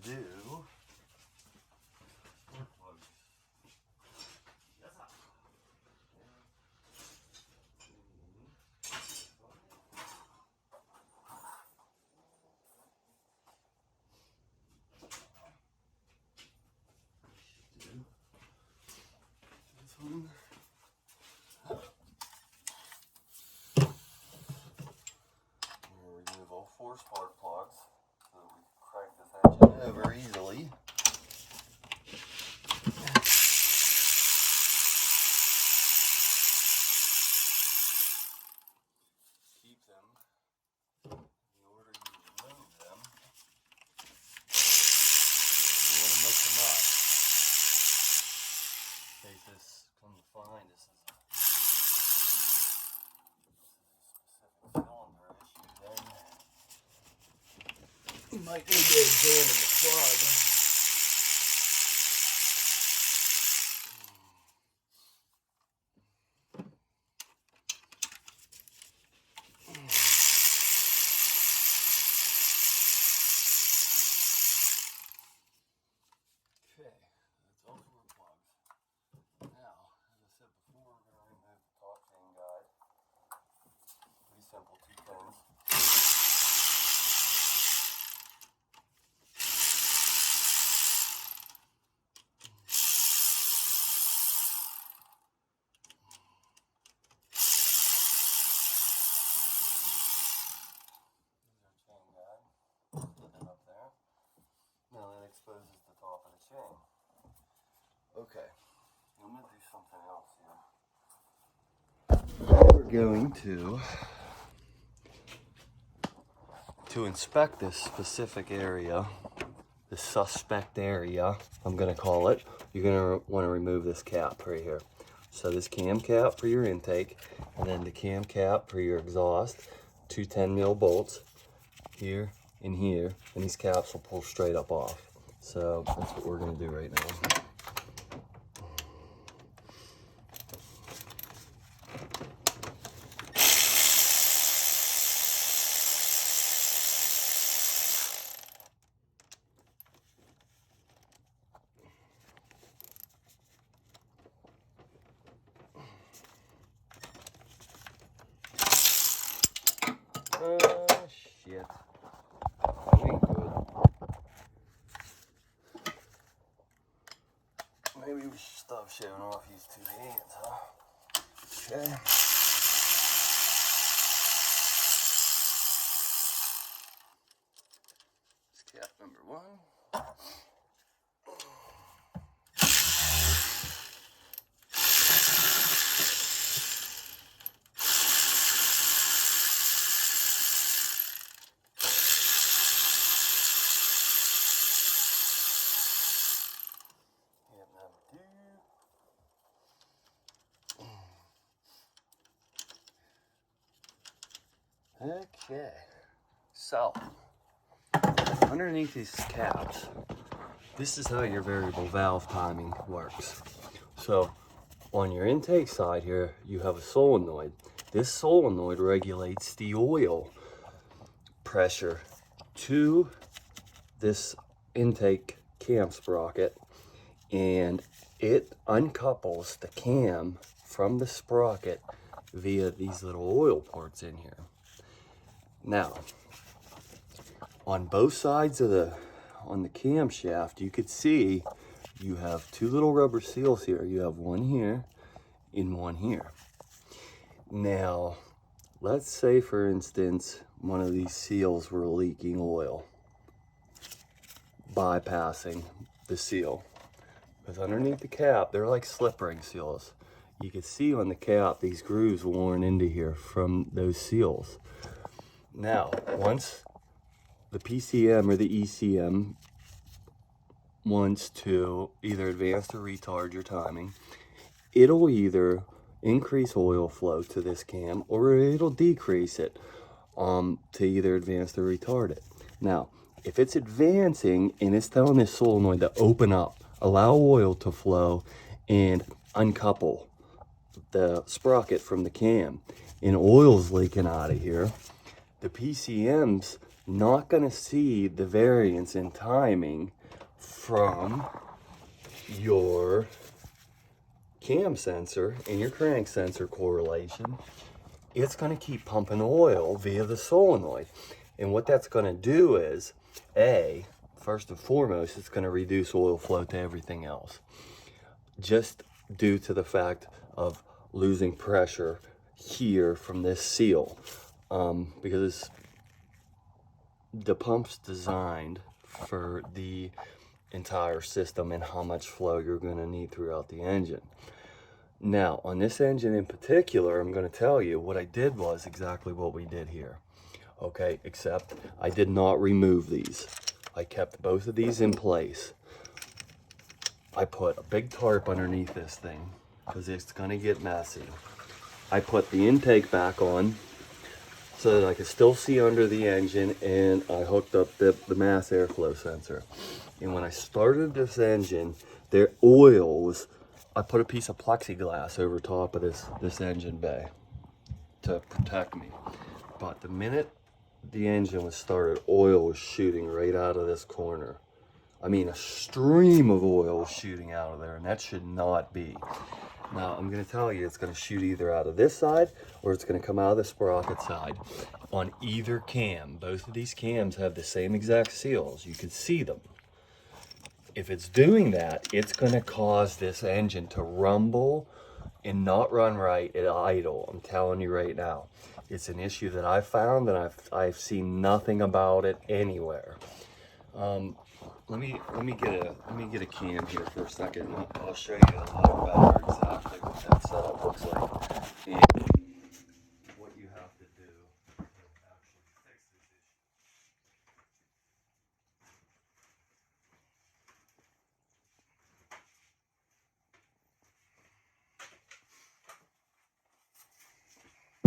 do. This one. Remove all 4 spark plugs so that we can crank this engine over easily. Keep them in order you remove them. You want to mix them up. In case this come to find this is a specific cylinder issue, then you might need to examine the plug. Okay, that's all 4 plugs. Now, as I said before, we're going to remove the top chain guide. Pretty simple, 2 pins. Now that exposes the top of the chain. Okay, I'm going to do something else here. We're going to inspect this specific area, the suspect area, I'm going to call it. You're going to want to remove this cap right here. So this cam cap for your intake, and then the cam cap for your exhaust, 2 10mm bolts here and here, and these caps will pull straight up off. So that's what we're going to do right now. Shit. That ain't good. Maybe we should stop showing off these 2 hands, huh? Okay. It's cap number 1. Okay, so underneath these caps, this is how your variable valve timing works. So on your intake side here, you have a solenoid. This solenoid regulates the oil pressure to this intake cam sprocket, and it uncouples the cam from the sprocket via these little oil ports in here. Now, on both sides of the camshaft, you could see you have 2 little rubber seals here. You have one here and one here. Now, let's say for instance, one of these seals were leaking oil, bypassing the seal. Because underneath the cap, they're like slip ring seals. You can see on the cap these grooves worn into here from those seals. Now, once the PCM or the ECM wants to either advance or retard your timing, it'll either increase oil flow to this cam or it'll decrease it to either advance or retard it. Now, if it's advancing and it's telling this solenoid to open up, allow oil to flow, and uncouple the sprocket from the cam, and oil's leaking out of here, the PCM's not going to see the variance in timing from your cam sensor and your crank sensor correlation. It's going to keep pumping oil via the solenoid. And what that's going to do is, first and foremost, it's going to reduce oil flow to everything else, just due to the fact of losing pressure here from this seal, because the pump's designed for the entire system and how much flow you're going to need throughout the engine. Now, on this engine in particular, I'm going to tell you what I did was exactly what we did here. Okay, except I did not remove these. I kept both of these in place. I put a big tarp underneath this thing because it's going to get messy. I put the intake back on so that I could still see under the engine, and I hooked up the mass airflow sensor. And when I started this engine, their oil was, I put a piece of plexiglass over top of this engine bay to protect me. But the minute the engine was started, oil was shooting right out of this corner. I mean, a stream of oil was shooting out of there, and that should not be. Now, I'm going to tell you, it's going to shoot either out of this side or it's going to come out of the sprocket side. On either cam, both of these cams have the same exact seals. You can see them. If it's doing that, it's going to cause this engine to rumble and not run right at idle. I'm telling you right now. It's an issue that I found, and I've seen nothing about it anywhere. Let me get a cam here for a second. And I'll show you a little better exactly what that setup looks like and what you have to do to actually fix this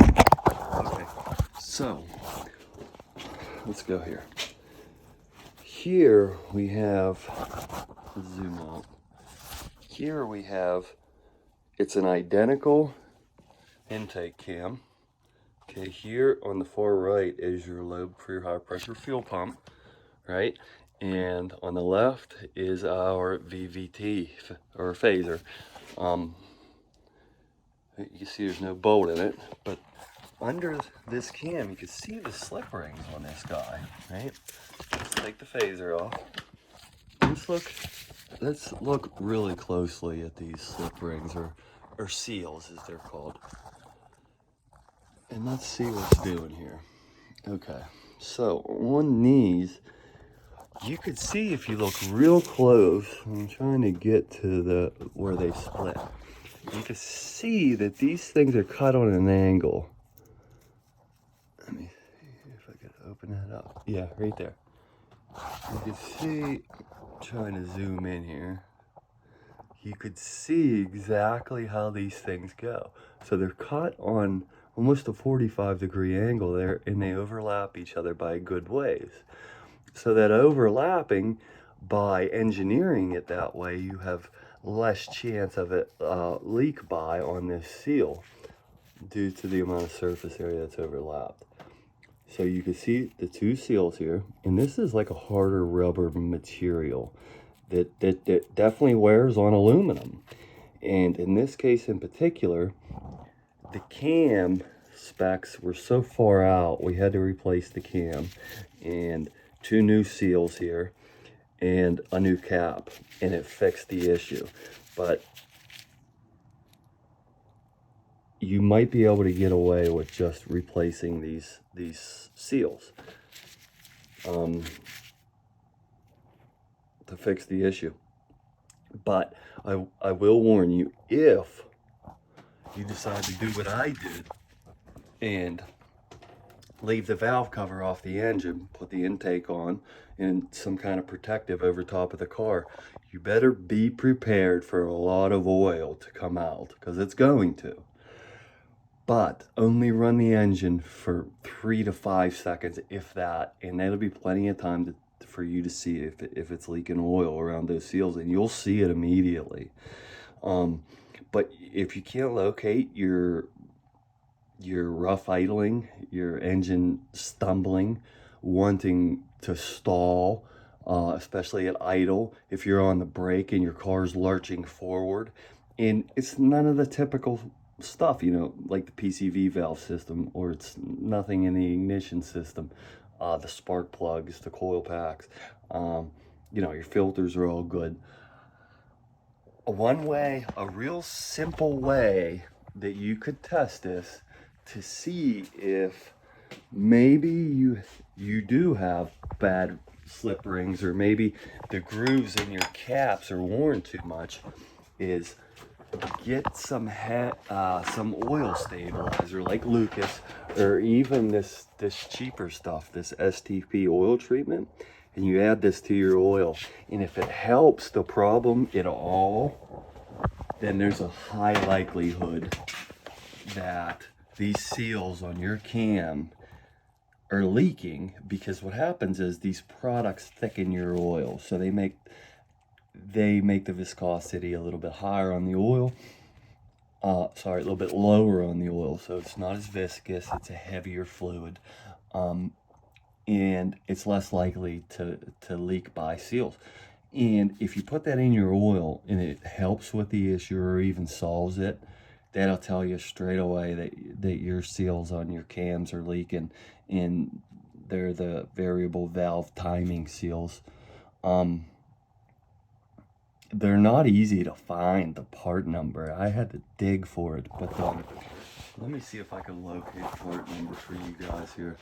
issue. Okay, so let's go here. Here we have, zoom out. Here we have, it's an identical intake cam. Okay, here on the far right is your lobe for your high pressure fuel pump, right? And on the left is our VVT or phaser. You see there's no bolt in it, but under this cam you can see the slip rings on this guy, right? Let's take the phaser off. Let's look really closely at these slip rings, or seals as they're called. And let's see what's doing here. Okay, so on these, you could see if you look real close, I'm trying to get to where they split. You can see that these things are cut on an angle. Let me see if I could open that up. Yeah, right there. You can see, trying to zoom in here, you could see exactly how these things go. So they're cut on almost a 45-degree angle there, and they overlap each other by a good ways. So that overlapping, by engineering it that way, you have less chance of it leak by on this seal due to the amount of surface area that's overlapped. So you can see the two seals here, and this is like a harder rubber material that definitely wears on aluminum. And in this case in particular, the cam specs were so far out, we had to replace the cam, and 2 new seals here and a new cap, and it fixed the issue. But you might be able to get away with just replacing these seals to fix the issue. But I will warn you, if you decide to do what I did and leave the valve cover off the engine, put the intake on, and some kind of protective over top of the car, you better be prepared for a lot of oil to come out, because it's going to. But only run the engine for 3 to 5 seconds, if that, and that'll be plenty of time for you to see if it's leaking oil around those seals, and you'll see it immediately. But if you can't locate your rough idling, your engine stumbling wanting to stall, especially at idle, if you're on the brake and your car's lurching forward. And it's none of the typical stuff, you know, like the PCV valve system, or it's nothing in the ignition system, the spark plugs, the coil packs, you know, your filters are all good. One way, a real simple way that you could test this to see if maybe you do have bad slip rings, or maybe the grooves in your caps are worn too much, is get some oil stabilizer like Lucas, or even this cheaper stuff, this STP oil treatment, and you add this to your oil. And if it helps the problem at all, then there's a high likelihood that these seals on your cam are leaking, because what happens is these products thicken your oil, so they make the viscosity a little bit higher on the oil, sorry, a little bit lower on the oil, so it's not as viscous, it's a heavier fluid, and it's less likely to leak by seals. And if you put that in your oil and it helps with the issue or even solves it, that'll tell you straight away that your seals on your cams are leaking, and they're the variable valve timing seals. They're not easy to find, the part number. I had to dig for it, but let me see if I can locate part number for you guys here.